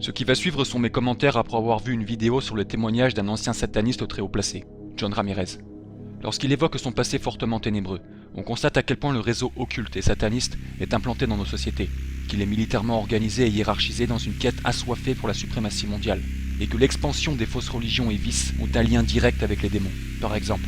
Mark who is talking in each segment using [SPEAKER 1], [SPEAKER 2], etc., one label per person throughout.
[SPEAKER 1] Ce qui va suivre sont mes commentaires après avoir vu une vidéo sur le témoignage d'un ancien sataniste très haut placé, John Ramirez. Lorsqu'il évoque son passé fortement ténébreux, on constate à quel point le réseau occulte et sataniste est implanté dans nos sociétés, qu'il est militairement organisé et hiérarchisé dans une quête assoiffée pour la suprématie mondiale, et que l'expansion des fausses religions et vices ont un lien direct avec les démons. Par exemple,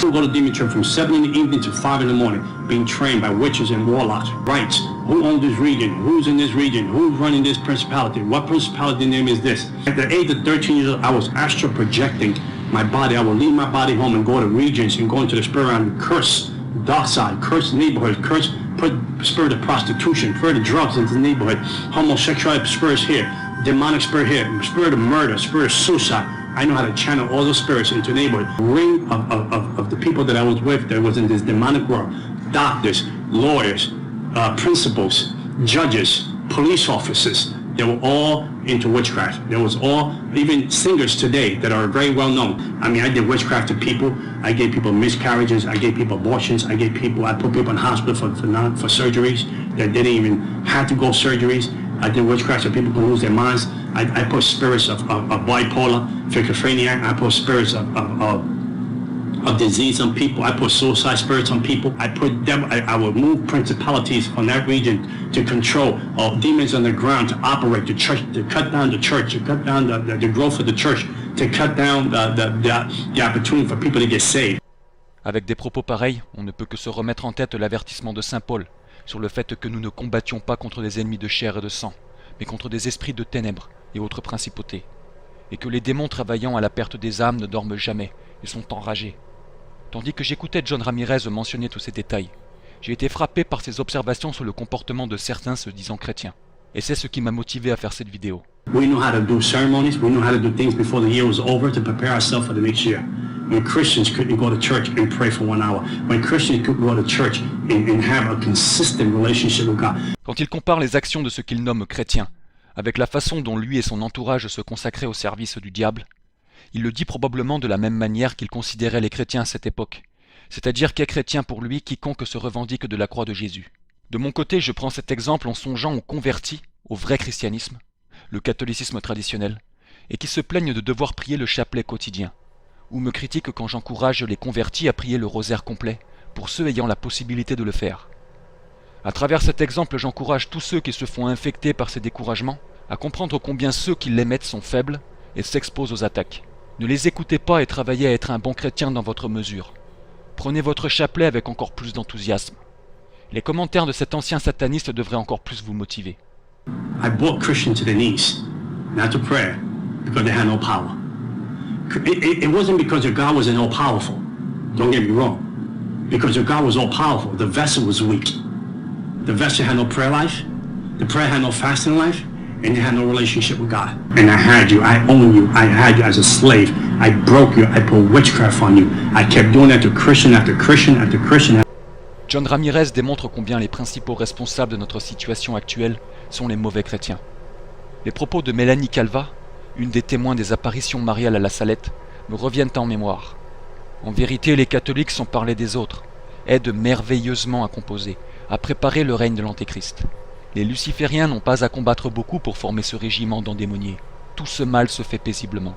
[SPEAKER 2] We go to demon church from 7 in the evening to 5 in the morning, being trained by witches and warlocks. Rights. Who owns this region? Who's in this region? Who's running this principality? What principality name is this? At the age of 13 years old, I was astral projecting my body. I would leave my body home and go to regions and go into the spirit realm and curse dark side, curse neighborhoods, curse, put spirit of prostitution, spirit of drugs into the neighborhood, homosexual spirits here, demonic spirit here, spirit of murder, spirit of suicide. I know how to channel all those spirits into a neighborhood. Ring of the people that I was with that was in this demonic world. Doctors, lawyers, principals, judges, police officers. They were all into witchcraft. There was all, even singers today that are very well known. I mean, I did witchcraft to people. I gave people miscarriages. I gave people abortions. I put people in hospital for surgeries that didn't even have to go surgeries. I did witchcraft so people could lose their minds. I put spirits of bipolar, schizophrenia. I put spirits of disease on people. I put suicide spirits on people. I would move principalities from that region to control demons on the ground to operate the church, to cut down the church, to cut down the growth of the church, to cut down the opportunity for people to get saved.
[SPEAKER 1] Avec des propos pareils, on ne peut que se remettre en tête l'avertissement de Saint Paul sur le fait que nous ne combattions pas contre des ennemis de chair et de sang, mais contre des esprits de ténèbres et autres principautés, et que les démons travaillant à la perte des âmes ne dorment jamais et sont enragés. Tandis que j'écoutais John Ramirez mentionner tous ces détails, j'ai été frappé par ses observations sur le comportement de certains se disant chrétiens. Et c'est ce qui m'a motivé à faire cette vidéo.
[SPEAKER 2] We know how to do ceremonies, we know how to do things before the year was over to prepare ourselves for the next year. When Christians couldn't go to church and pray for 1 hour. When Christians couldn't go to church and have a consistent relationship with God.
[SPEAKER 1] Quand il compare les actions de ce qu'il nomme chrétiens avec la façon dont lui et son entourage se consacraient au service du diable, il le dit probablement de la même manière qu'il considérait les chrétiens à cette époque, c'est-à-dire qu'est chrétien pour lui quiconque se revendique de la croix de Jésus. De mon côté, je prends cet exemple en songeant aux convertis, au vrai christianisme, le catholicisme traditionnel, et qui se plaignent de devoir prier le chapelet quotidien, ou me critiquent quand j'encourage les convertis à prier le rosaire complet, pour ceux ayant la possibilité de le faire. À travers cet exemple, j'encourage tous ceux qui se font infecter par ces découragements à comprendre combien ceux qui l'émettent sont faibles et s'exposent aux attaques. Ne les écoutez pas et travaillez à être un bon chrétien dans votre mesure. Prenez votre chapelet avec encore plus d'enthousiasme. Les commentaires de cet ancien sataniste devraient encore plus vous motiver.
[SPEAKER 2] I brought Christians to their knees, not to prayer, because they had no power. It wasn't because their God wasn't all powerful. Don't get me wrong. Because their God was all powerful, the vessel was weak. The vessel had no prayer life, the prayer had no fasting life, and they had no relationship with God. And I had you, I own you, I had you as a slave. I broke you, I put witchcraft on you. I kept doing that to Christian after Christian after Christian.
[SPEAKER 1] John Ramirez démontre combien les principaux responsables de notre situation actuelle sont les mauvais chrétiens. Les propos de Mélanie Calva, une des témoins des apparitions mariales à la Salette, me reviennent en mémoire. En vérité, les catholiques sont parlés des autres, aident merveilleusement à composer, à préparer le règne de l'Antéchrist. Les lucifériens n'ont pas à combattre beaucoup pour former ce régiment d'endémoniés. Tout ce mal se fait paisiblement.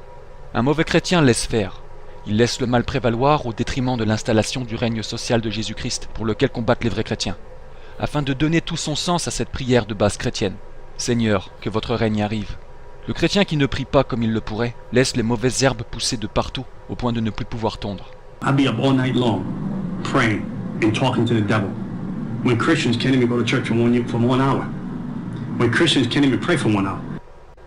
[SPEAKER 1] Un mauvais chrétien laisse faire. Il laisse le mal prévaloir au détriment de l'installation du règne social de Jésus-Christ pour lequel combattent les vrais chrétiens, afin de donner tout son sens à cette prière de base chrétienne. Seigneur, que votre règne arrive. Le chrétien qui ne prie pas comme il le pourrait laisse les mauvaises herbes pousser de partout au point de ne plus pouvoir tondre.
[SPEAKER 2] I'll be up all night long, praying and talking to the devil. When Christians can't even go to church for 1 hour. When Christians can't even pray for 1 hour.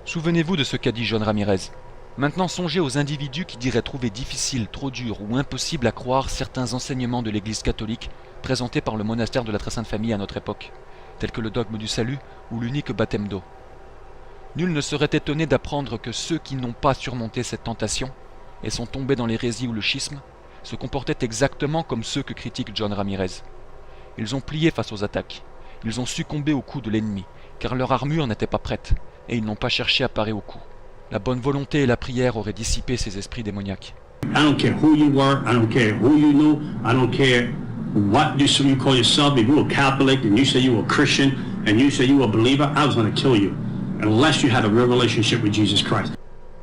[SPEAKER 1] Souvenez-vous de ce qu'a dit John Ramirez. Maintenant songez aux individus qui diraient trouver difficile, trop dur ou impossible à croire certains enseignements de l'Église catholique présentés par le monastère de la Très Sainte Famille à notre époque, tels que le dogme du salut ou l'unique baptême d'eau. Nul ne serait étonné d'apprendre que ceux qui n'ont pas surmonté cette tentation et sont tombés dans l'hérésie ou le schisme se comportaient exactement comme ceux que critique John Ramirez. Ils ont plié face aux attaques, ils ont succombé aux coups de l'ennemi, car leur armure n'était pas prête, et ils n'ont pas cherché à parer aux coups. La bonne volonté et la prière auraient dissipé ces esprits démoniaques.
[SPEAKER 2] I don't care who you were, I don't care who you knew, I don't care what you call yourself, if you were Catholic and you say you were Christian and you say you were a believer, I was going to kill you unless you had a real relationship with Jesus Christ.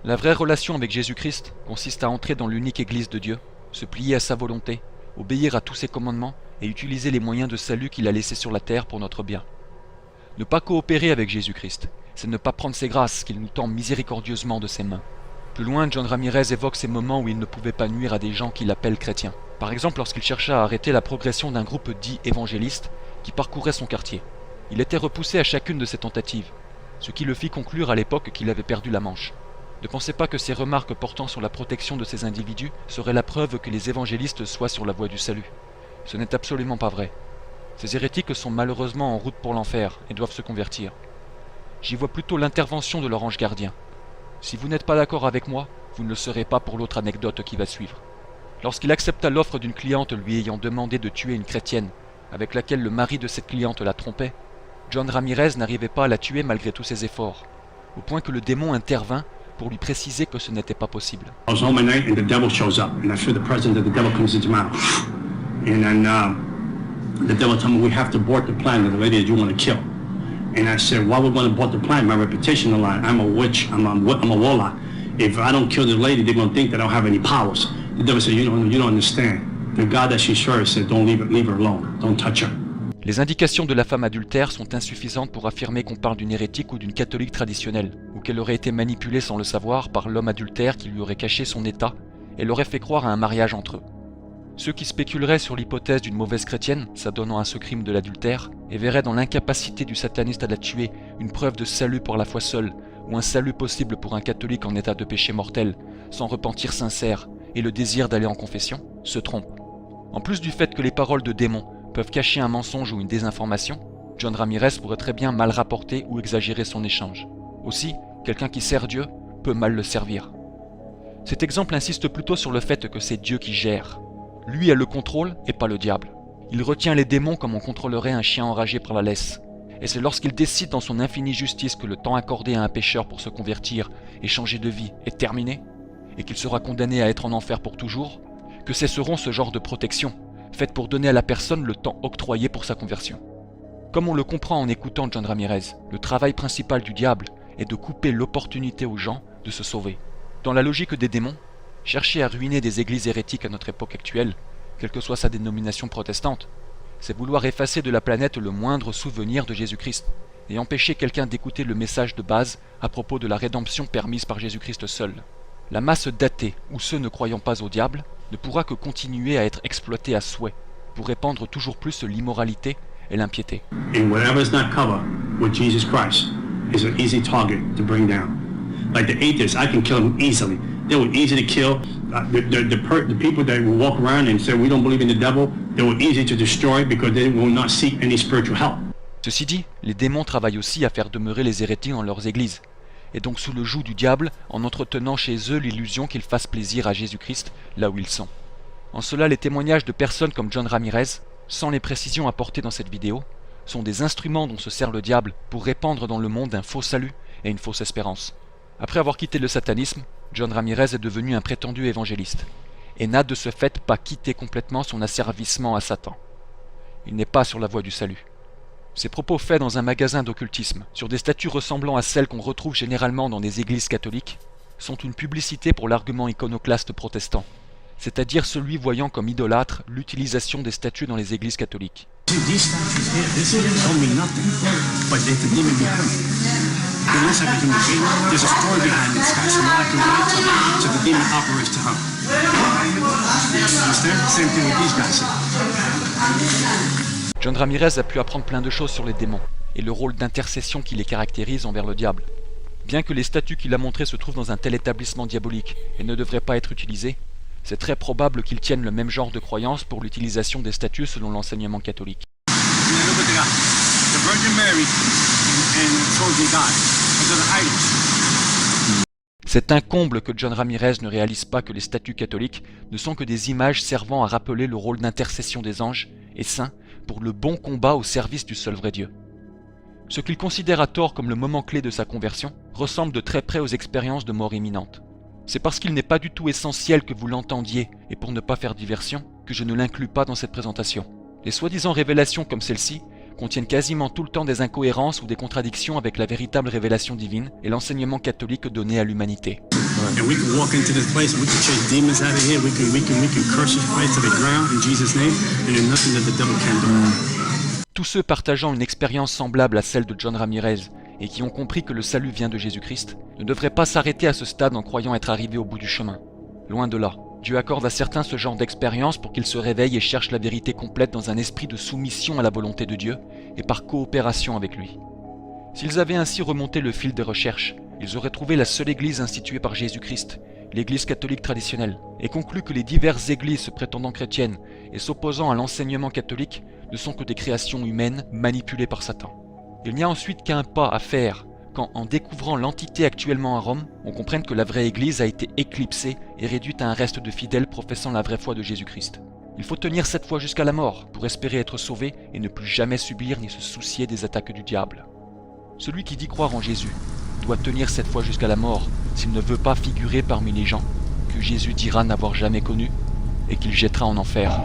[SPEAKER 1] La vraie relation avec Jésus-Christ consiste à entrer dans l'unique Église de Dieu, se plier à sa volonté, obéir à tous ses commandements et utiliser les moyens de salut qu'il a laissés sur la terre pour notre bien. Ne pas coopérer avec Jésus-Christ, c'est ne pas prendre ses grâces qu'il nous tend miséricordieusement de ses mains. Plus loin, John Ramirez évoque ces moments où il ne pouvait pas nuire à des gens qu'il appelle chrétiens. Par exemple, lorsqu'il chercha à arrêter la progression d'un groupe dit évangéliste qui parcourait son quartier. Il était repoussé à chacune de ses tentatives, ce qui le fit conclure à l'époque qu'il avait perdu la manche. Ne pensez pas que ces remarques portant sur la protection de ces individus seraient la preuve que les évangélistes soient sur la voie du salut. Ce n'est absolument pas vrai. Ces hérétiques sont malheureusement en route pour l'enfer et doivent se convertir. J'y vois plutôt l'intervention de leur ange gardien. Si vous n'êtes pas d'accord avec moi, vous ne le serez pas pour l'autre anecdote qui va suivre. Lorsqu'il accepta l'offre d'une cliente lui ayant demandé de tuer une chrétienne, avec laquelle le mari de cette cliente la trompait, John Ramirez n'arrivait pas à la tuer malgré tous ses efforts, au point que le démon intervint pour lui préciser que ce n'était pas possible.
[SPEAKER 2] I was home at night and the devil shows up and I feel the presence of the devil comes into my mouth. And then the devil told me we have to abort the plan of the lady that you want to kill. And I said, why would we want to abort the plan? My reputation on the line. I'm a witch. I'm a warlock. If I don't kill this lady, they're going to think that I don't have any powers. The devil said, you don't understand. The God that she serves said, don't leave her alone. Don't touch her.
[SPEAKER 1] Les indications de la femme adultère sont insuffisantes pour affirmer qu'on parle d'une hérétique ou d'une catholique traditionnelle, ou qu'elle aurait été manipulée sans le savoir par l'homme adultère qui lui aurait caché son état et l'aurait fait croire à un mariage entre eux. Ceux qui spéculeraient sur l'hypothèse d'une mauvaise chrétienne s'adonnant à ce crime de l'adultère et verraient dans l'incapacité du sataniste à la tuer une preuve de salut pour la foi seule, ou un salut possible pour un catholique en état de péché mortel, sans repentir sincère et le désir d'aller en confession, se trompent. En plus du fait que les paroles de démons peuvent cacher un mensonge ou une désinformation, John Ramirez pourrait très bien mal rapporter ou exagérer son échange. Aussi, quelqu'un qui sert Dieu peut mal le servir. Cet exemple insiste plutôt sur le fait que c'est Dieu qui gère. Lui a le contrôle et pas le diable. Il retient les démons comme on contrôlerait un chien enragé par la laisse. Et c'est lorsqu'il décide dans son infinie justice que le temps accordé à un pécheur pour se convertir et changer de vie est terminé, et qu'il sera condamné à être en enfer pour toujours, que cesseront ce genre de protection, faite pour donner à la personne le temps octroyé pour sa conversion. Comme on le comprend en écoutant John Ramirez, le travail principal du diable est de couper l'opportunité aux gens de se sauver. Dans la logique des démons, chercher à ruiner des églises hérétiques à notre époque actuelle, quelle que soit sa dénomination protestante, c'est vouloir effacer de la planète le moindre souvenir de Jésus-Christ et empêcher quelqu'un d'écouter le message de base à propos de la rédemption permise par Jésus-Christ seul. La masse d'athées ou ceux ne croyant pas au diable ne pourra que continuer à être exploitée à souhait pour répandre toujours plus l'immoralité et l'impiété.
[SPEAKER 2] And whatever is not covered with Jesus Christ is an easy target to bring down. Like the atheists, I can kill them easily. They were easy to kill. The people that will walk around and say we don't believe in the devil, they were easy to destroy because they will not seek any spiritual help.
[SPEAKER 1] Ceci dit, les démons travaillent aussi à faire demeurer les hérétiques dans leurs églises, et donc sous le joug du diable en entretenant chez eux l'illusion qu'ils fassent plaisir à Jésus-Christ là où ils sont. En cela, les témoignages de personnes comme John Ramirez, sans les précisions apportées dans cette vidéo, sont des instruments dont se sert le diable pour répandre dans le monde un faux salut et une fausse espérance. Après avoir quitté le satanisme, John Ramirez est devenu un prétendu évangéliste, et n'a de ce fait pas quitté complètement son asservissement à Satan. Il n'est pas sur la voie du salut. Ses propos faits dans un magasin d'occultisme, sur des statues ressemblant à celles qu'on retrouve généralement dans des églises catholiques, sont une publicité pour l'argument iconoclaste protestant, c'est-à-dire celui voyant comme idolâtre l'utilisation des statues dans les églises catholiques.
[SPEAKER 2] These statues here, this don't mean nothing, but there's a demon behind it. It looks like a human being. There's a story behind it. It's got some black and white to it, so the demon operates to him. Understand? Same thing with these guys.
[SPEAKER 1] John Ramirez a pu apprendre plein de choses sur les démons, et le rôle d'intercession qui les caractérise envers le diable. Bien que les statues qu'il a montrées se trouvent dans un tel établissement diabolique et ne devraient pas être utilisées, c'est très probable qu'ils tiennent le même genre de croyance pour l'utilisation des statues selon l'enseignement catholique. C'est un comble que John Ramirez ne réalise pas que les statues catholiques ne sont que des images servant à rappeler le rôle d'intercession des anges et saints pour le bon combat au service du seul vrai Dieu. Ce qu'il considère à tort comme le moment clé de sa conversion ressemble de très près aux expériences de mort imminente. C'est parce qu'il n'est pas du tout essentiel que vous l'entendiez, et pour ne pas faire diversion, que je ne l'inclus pas dans cette présentation. Les soi-disant révélations comme celle-ci contiennent quasiment tout le temps des incohérences ou des contradictions avec la véritable révélation divine et l'enseignement catholique donné à l'humanité.
[SPEAKER 2] And we can walk into this place and we can chase demons out of here. We can curse this place to the ground in Jesus' name, and there's nothing that the devil can do.
[SPEAKER 1] Tous ceux partageant une expérience semblable à celle de John Ramirez et qui ont compris que le salut vient de Jésus-Christ ne devraient pas s'arrêter à ce stade en croyant être arrivés au bout du chemin. Loin de là. Dieu accorde à certains ce genre d'expérience pour qu'ils se réveillent et cherchent la vérité complète dans un esprit de soumission à la volonté de Dieu et par coopération avec lui. S'ils avaient ainsi remonté le fil des recherches, ils auraient trouvé la seule église instituée par Jésus-Christ, l'église catholique traditionnelle, et conclu que les diverses églises se prétendant chrétiennes et s'opposant à l'enseignement catholique ne sont que des créations humaines manipulées par Satan. Il n'y a ensuite qu'un pas à faire quand, en découvrant l'entité actuellement à Rome, on comprenne que la vraie église a été éclipsée et réduite à un reste de fidèles professant la vraie foi de Jésus-Christ. Il faut tenir cette foi jusqu'à la mort pour espérer être sauvé et ne plus jamais subir ni se soucier des attaques du diable. Celui qui dit croire en Jésus doit tenir cette foi jusqu'à la mort s'il ne veut pas figurer parmi les gens que Jésus dira n'avoir jamais connus et qu'il jettera en enfer.